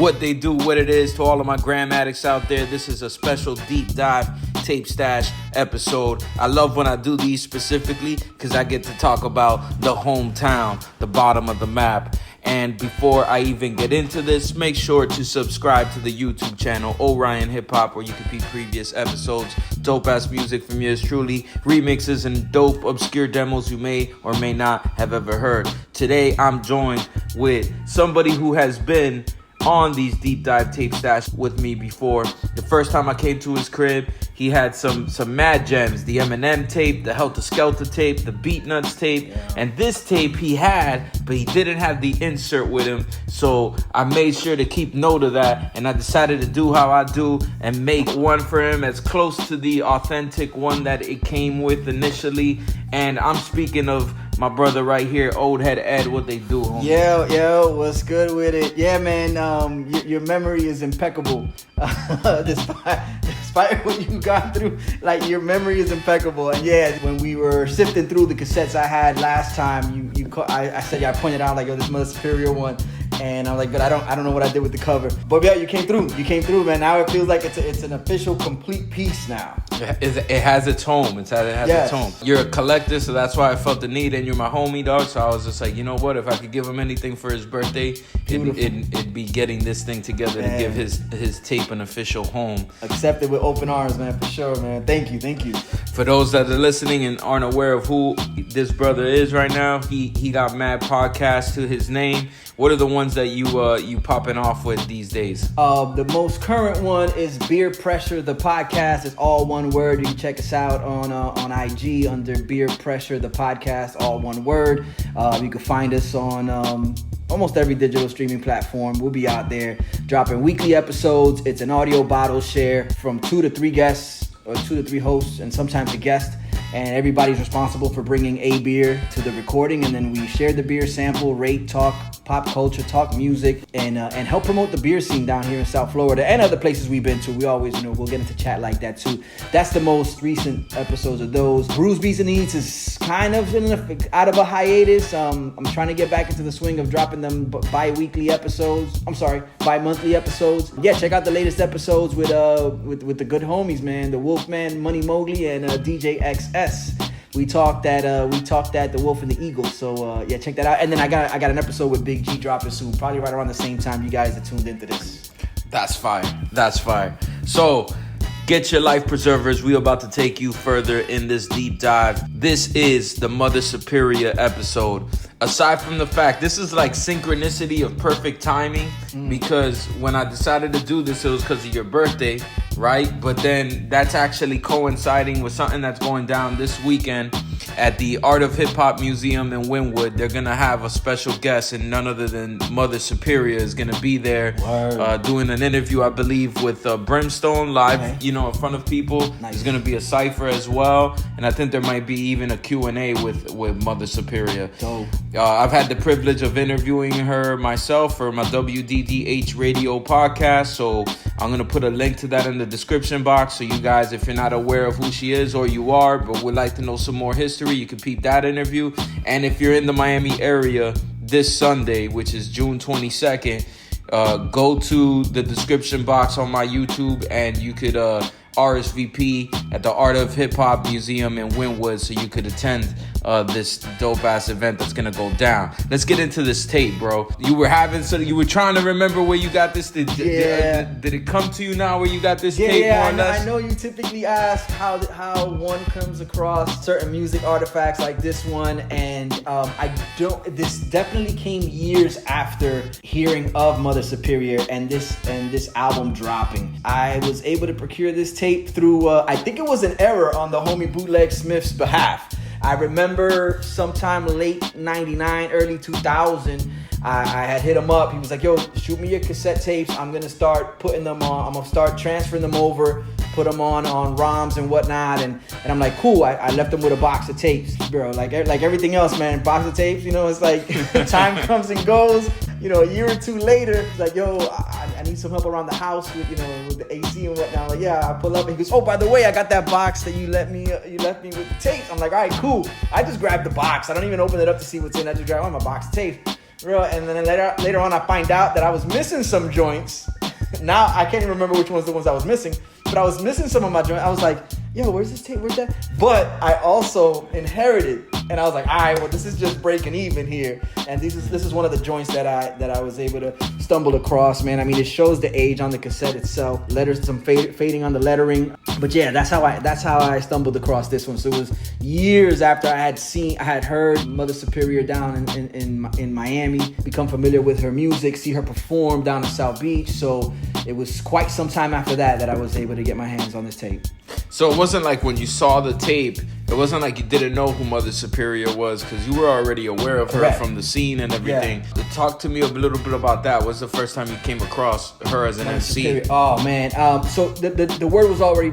what they do, what it is. To all of my gram addicts out there, this is a special deep dive tape stash episode. I love when I do these specifically because I get to talk about the hometown, the bottom of the map. And before I even get into this, make sure to subscribe to the YouTube channel, Orion Hip Hop, where you can see previous episodes, dope ass music from yours truly, remixes and dope obscure demos you may or may not have ever heard. Today I'm joined with somebody who has been on these deep dive tape stash with me before. The first time I came to his crib, he had some mad gems, the Eminem tape, the Helter Skelter tape, the Beat Nuts tape, and this tape he had, but he didn't have the insert with him, so I made sure to keep note of that, and I decided to do how I do and make one for him as close to the authentic one that it came with initially. And I'm speaking of my brother right here, Old Head Ed. What they do, homie? Yo, what's good with it? Yeah, man, your memory is impeccable. Despite what you got through, like, your memory is impeccable. And yeah, when we were sifting through the cassettes I had last time, I said, I pointed out, like, yo, this Mother Superia one. And I'm like, but I don't know what I did with the cover. But yeah, you came through, man. Now it feels like it's an official complete piece now. It has its home. It has its home. You're a collector, so that's why I felt the need. And you're my homie, dog. So I was just like, you know what? If I could give him anything for his birthday, it'd be getting this thing together, man, to give his tape an official home. Accept it with open arms, man, for sure, man. Thank you. For those that are listening and aren't aware of who this brother is right now, he got mad podcasts to his name. What are the ones that you popping off with these days? The most current one is Beer Pressure, the podcast. It's all one word. You can check us out on IG under Beer Pressure, the podcast, all one word. You can find us on almost every digital streaming platform. We'll be out there dropping weekly episodes. It's an audio bottle share from 2 to 3 guests or 2 to 3 hosts and sometimes a guest. And everybody's responsible for bringing a beer to the recording, and then we share the beer, sample, rate, talk pop culture, talk music, and help promote the beer scene down here in South Florida and other places we've been to. We always, we'll get into chat like that too. That's the most recent episodes of those. Brews, Beats, and Eats is kind of out of a hiatus. I'm trying to get back into the swing of dropping them bi-monthly episodes. Yeah, check out the latest episodes with the good homies, man. The Wolfman, Money Mowgli, and DJ XS. We talked at The Wolf and the Eagle. So yeah, check that out. And then I got an episode with Big G dropping soon, probably right around the same time you guys are tuned into this. That's fire. So get your life preservers. We about to take you further in this deep dive. This is the Mother Superia episode. Aside from the fact, this is like synchronicity of perfect timing, because when I decided to do this, it was because of your birthday, right? But then that's actually coinciding with something that's going down this weekend at the Art of Hip Hop Museum in Wynwood. They're going to have a special guest, and none other than Mother Superia is going to be there doing an interview, I believe, with Brimstone live, in front of people. Nice. There's going to be a cypher as well, and I think there might be even a Q&A with Mother Superia. Dope. I've had the privilege of interviewing her myself for my WDDH radio podcast, so I'm going to put a link to that in the description box, so you guys, if you're not aware of who she is, or you are, but would like to know some more history, you can peep that interview. And if you're in the Miami area this Sunday, which is June 22nd, go to the description box on my YouTube, and you could RSVP at the Art of Hip Hop Museum in Wynwood, so you could attend this dope ass event that's gonna go down. Let's get into this tape, bro. You were trying to remember where you got this. Did it come to you now where you got this tape? Yeah, I know you typically ask how one comes across certain music artifacts like this one, and this definitely came years after hearing of Mother Superia and this album dropping. I was able to procure this tape through I think it was an error on the homie Bootleg Smith's behalf. I remember sometime late 99, early 2000, I had hit him up. He was like, yo, shoot me your cassette tapes. I'm going to start putting them on. I'm going to start transferring them over, put them on ROMs and whatnot. And I'm like, cool. I left him with a box of tapes, bro. Like everything else, man, box of tapes, it's like time comes and goes. A year or two later, it's like, yo, I need some help around the house with the AC and whatnot. I'm like, yeah, I pull up, and he goes, oh, by the way, I got that box that you left me with the tapes. I'm like, all right, cool. I just grabbed the box. I don't even open it up to see what's in. I just grab my box of tapes. Bro, and then later on, I find out that I was missing some joints. Now I can't even remember which ones the ones I was missing, but I was missing some of my joints. I was like, yo, where's this tape? Where's that? But I also inherited, and I was like, all right, well, this is just breaking even here. And this is one of the joints that I was able to stumble across, man. I mean, it shows the age on the cassette itself. Letters, some fading on the lettering. But yeah, that's how I stumbled across this one. So it was years after I had heard Mother Superia down in Miami, become familiar with her music, see her perform down in South Beach. So it was quite some time after that I was able to get my hands on this tape. So it wasn't like when you saw the tape, it wasn't like you didn't know who Mother Superia was, because you were already aware of her Correct. from the scene and everything. Yeah. Talk to me a little bit about that. What's the first time you came across her as an Mother MC? Superia. Oh man, so the word was already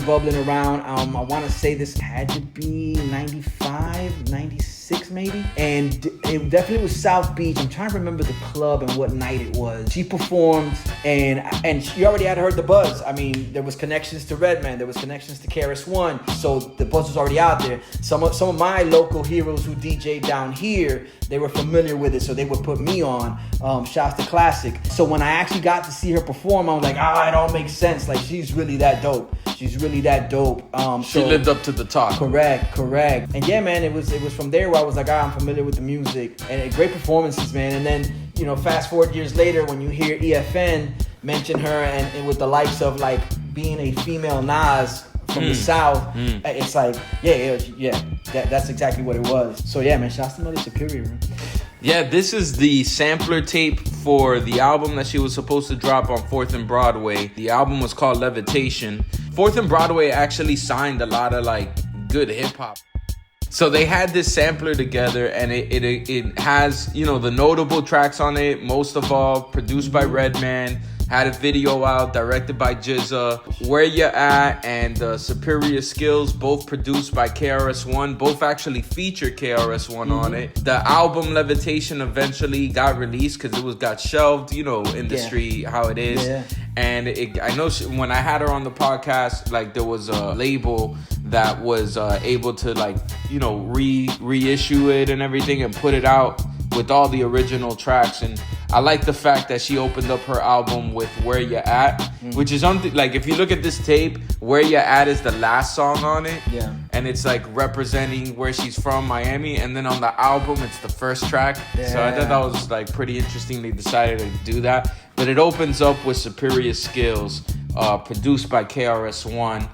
bubbling around. I want to say this had to be 95, 96 maybe, and it definitely was South Beach. I'm trying to remember the club and what night it was. She performed, and she already had heard the buzz. I mean, there was connections to Redman, there was connections to KRS-One, so the buzz was already out there. Some of my local heroes who DJ down here, they were familiar with it, so they would put me on. Shouts to Classic. So when I actually got to see her perform, I was like, it all makes sense. Like, she's really that dope. She's really that dope. She lived up to the top. Correct. And yeah, man, it was from there where I was like, I'm familiar with the music, and great performances, man. And then, fast forward years later, when you hear EFN mention her and with the likes of like being a female Nas from the South, it's like, yeah, that's exactly what it was. So yeah, man, shouts to Mother Superia, man. Yeah, this is the sampler tape for the album that she was supposed to drop on 4th and Broadway. The album was called Levitation. 4th and Broadway actually signed a lot of like good hip hop. So they had this sampler together, and it has, the notable tracks on it. Most of all, produced by Redman. Had a video out, directed by Jizza. Where You At and Superior Skills, both produced by KRS-One. Both actually feature KRS-One on it. The album Levitation eventually got released because it got shelved, industry, how it is. Yeah. And I know when I had her on the podcast, like, there was a label that was able to, like, reissue it and everything and put it out with all the original tracks. And I like the fact that she opened up her album with Where You At, which is like, if you look at this tape, Where You At is the last song on it. Yeah. And it's like representing where she's from, Miami. And then on the album, it's the first track. Yeah. So I thought that was like pretty interesting. They decided to do that. But it opens up with Superior Skills, produced by KRS-One.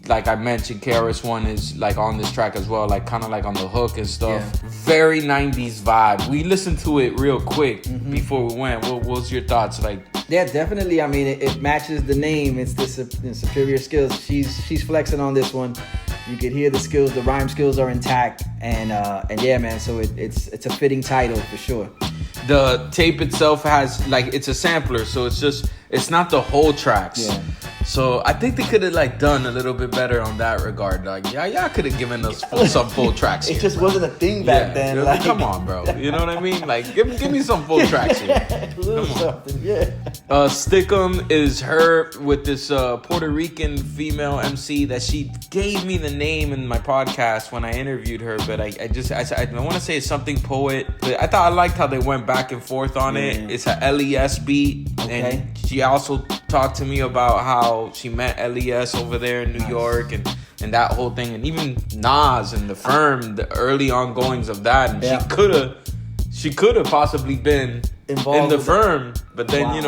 Like I mentioned, KRS-One is like on this track as well, like kind of like on the hook and stuff. Yeah. Very 90s vibe. We listened to it real quick before we went. What was your thoughts? Like, yeah, definitely. I mean, it matches the name. It's the Superior Skills. She's flexing on this one. You could hear the skills. The rhyme skills are intact, and yeah, man. So it's a fitting title for sure. The tape itself has, like, it's a sampler, so it's not the whole tracks. Yeah. So I think they could have like done a little bit better on that regard. Like, y'all could have given us some full tracks. It just wasn't a thing back then. Yeah, like, come on, bro. You know what I mean? Like, give me some full tracks here. A little something, yeah. Stickum is her with this Puerto Rican female MC that she gave me the name in my podcast when I interviewed her, but I want to say it's something Poet. But I liked how they went back and forth on it. It's a LES beat, and she also talked to me about how she met LES over there in New York and that whole thing, and even Nas and The Firm, the early ongoings of that, and she could have possibly been involved in The Firm, but then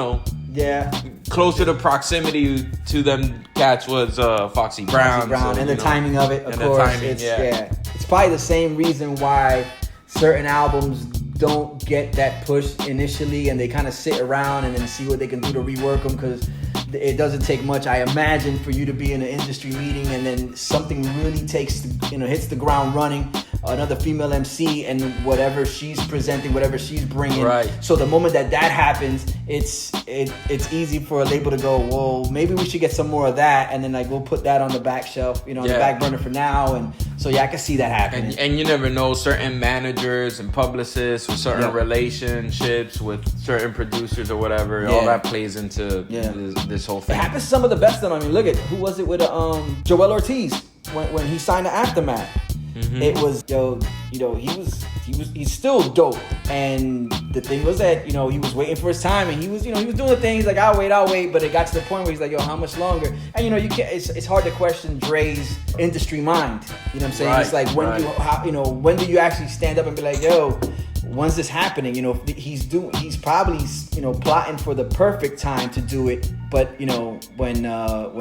closer to proximity to them cats was Foxy Brown, and the timing of it, of course. It's probably the same reason why certain albums don't get that push initially, and they kind of sit around and then see what they can do to rework them, because it doesn't take much, I imagine, for you to be in an industry meeting and then something really hits the ground running. Another female MC and whatever she's presenting, whatever she's bringing. Right. So the moment that happens, it's easy for a label to go, well, maybe we should get some more of that, and then like we'll put that on the back shelf, on the back burner for now. And so I can see that happening. And you never know, certain managers and publicists with certain relationships with certain producers or whatever, all that plays into this whole thing. It happens to some of the best of them. I mean, look at who was it with Joel Ortiz when he signed to Aftermath. It was, he's still dope. And the thing was that, he was waiting for his time, and he was doing the thing. He's like, I'll wait. But it got to the point where he's like, yo, how much longer? And, you can't, it's hard to question Dre's industry mind. You know what I'm saying? It's like, when do you actually stand up and be like, yo, when's this happening? He's probably, plotting for the perfect time to do it. But, when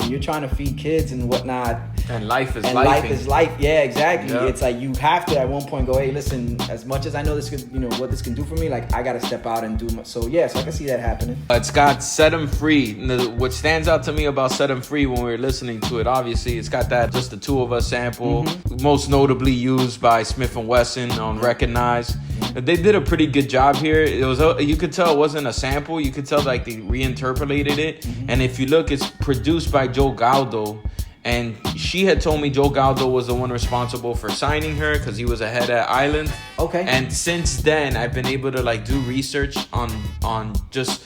you're trying to feed kids and whatnot, and life is life. Yeah, exactly. Yep. It's like you have to at one point go, hey, listen, as much as I know this could, what this can do for me, like I got to step out and do so I can see that happening. It's got Set 'Em Free. What stands out to me about Set 'Em Free when we were listening to it, obviously, it's got that Just the Two of Us sample, most notably used by Smith & Wesson on Recognize. They did a pretty good job here. It was you could tell it wasn't a sample. You could tell like they reinterpolated it. And if you look, it's produced by Joe Galdo. And she had told me Joe Galdo was the one responsible for signing her because he was ahead at Island. Okay. And since then, I've been able to like do research on just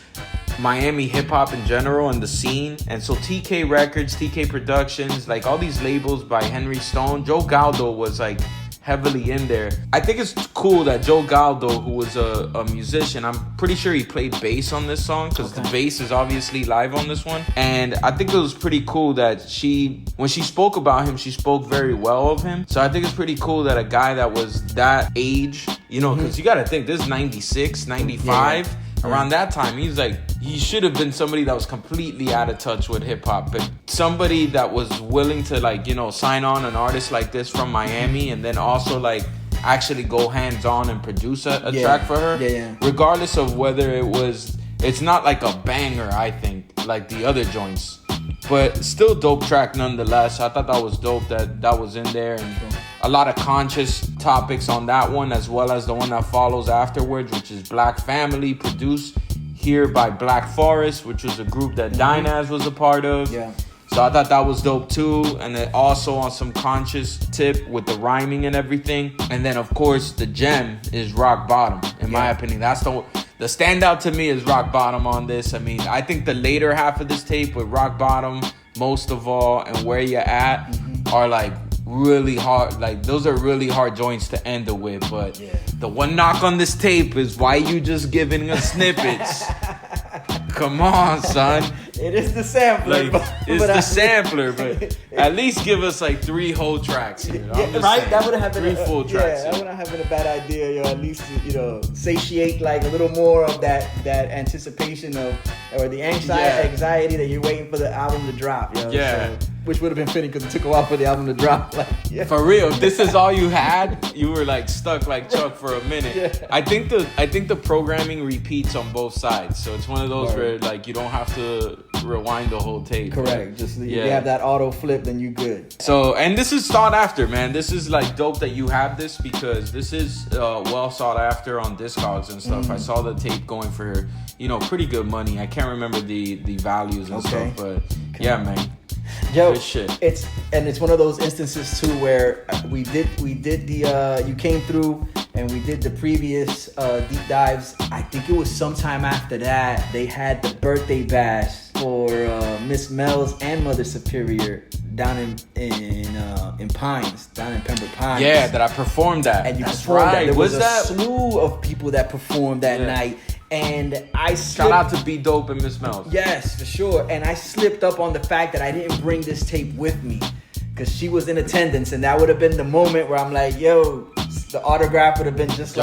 Miami hip hop in general and the scene. And so TK Records, TK Productions, like all these labels by Henry Stone, Joe Galdo was like heavily in there. I think it's cool that Joe Galdo, who was a musician, I'm pretty sure he played bass on this song because the bass is obviously live on this one. And I think it was pretty cool that when she spoke about him, she spoke very well of him. So I think it's pretty cool that a guy that was that age, because you got to think this is 96, 95. Around that time, he should have been somebody that was completely out of touch with hip hop, but somebody that was willing to sign on an artist like this from Miami, and then also actually go hands on and produce a track for her. Regardless of whether it's not like a banger, I think, like the other joints, but still dope track nonetheless. I thought that was dope that was in there, and a lot of conscious topics on that one, as well as the one that follows afterwards, which is Black Family, produced here by Black Forest, which was a group that Dynaz was a part of. Yeah. So I thought that was dope too. And then also on some conscious tip with the rhyming and everything. And then of course the gem is Rock Bottom. In my opinion, that's the standout to me is Rock Bottom on this. I mean, I think the later half of this tape with Rock Bottom, Most of All, and Where You At are like really hard. Like those are really hard joints to end it with. But the one knock on this tape is why you just giving us snippets. Come on, son. It is the sampler. Sampler, but at least give us like 3 whole tracks here. Right? That would have been 3 full tracks. That would have been a bad idea. At least satiate like a little more of that anticipation or the anxiety that you're waiting for the album to drop. So, which would have been fitting because it took a while for the album to drop. For real, if this is all you had, you were like stuck like Chuck for a minute. I think the programming repeats on both sides, so it's one of those where like you don't have to rewind the whole tape. Correct. Just you have that auto flip, then you good. So, and this is sought after, man. This is like dope that you have this because this is well sought after on Discogs and stuff. I saw the tape going for pretty good money. I can't remember the values and stuff, but yeah, man. Yo, good shit. It's one of those instances too where we did the you came through and we did the previous deep dives. I think it was sometime after that they had the birthday bash for Miss Mel's and Mother Superior down in Pines, down in Pembroke Pines. Yeah, that I performed that. And you performed that. There was a slew of people that performed that night. And I slipped. Shout out to B Dope and Miss Mel's. Yes, for sure. And I slipped up on the fact that I didn't bring this tape with me because she was in attendance, and that would have been the moment where I'm like, yo, the autograph would have been just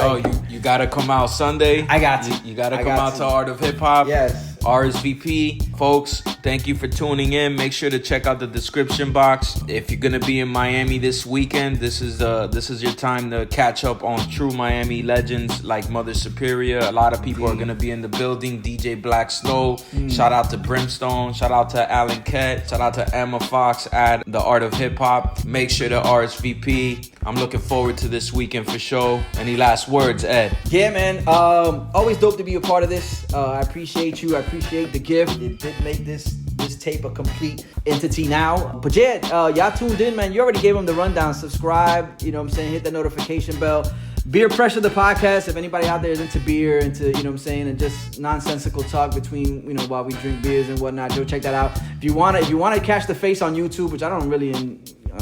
you gotta come out Sunday. I got to. You gotta come out to Art of Hip Hop. Yes. RSVP. Folks, thank you for tuning in. Make sure to check out the description box. If you're gonna be in Miami this weekend, this is your time to catch up on true Miami legends like Mother Superia. A lot of people are gonna be in the building. DJ Black Snow. Shout out to Brimstone. Shout out to Alan Kett. Shout out to Emma Fox at the Art of Hip Hop. Make sure to RSVP. I'm looking forward to this weekend for sure. Any last words, Ed? Yeah, man. Always dope to be a part of this. I appreciate you. I appreciate the gift. It did make this tape a complete entity now. But yeah, y'all tuned in, man. You already gave them the rundown. Subscribe. You know what I'm saying? Hit that notification bell. Beer Pressure, the podcast. If anybody out there is into beer, into, you know what I'm saying, and just nonsensical talk between, while we drink beers and whatnot, go check that out. If you want to catch the face on YouTube, which I don't really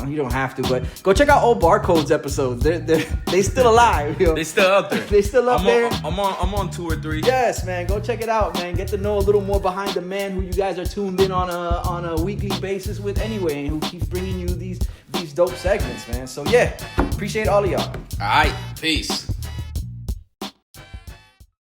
You don't have to, but go check out old Barcodes episodes. They still alive. Yo. They still out there. They still up there. I'm on 2 or 3. Yes, man. Go check it out, man. Get to know a little more behind the man who you guys are tuned in on a weekly basis with anyway, and who keeps bringing you these dope segments, man. So yeah, appreciate all of y'all. All right, peace.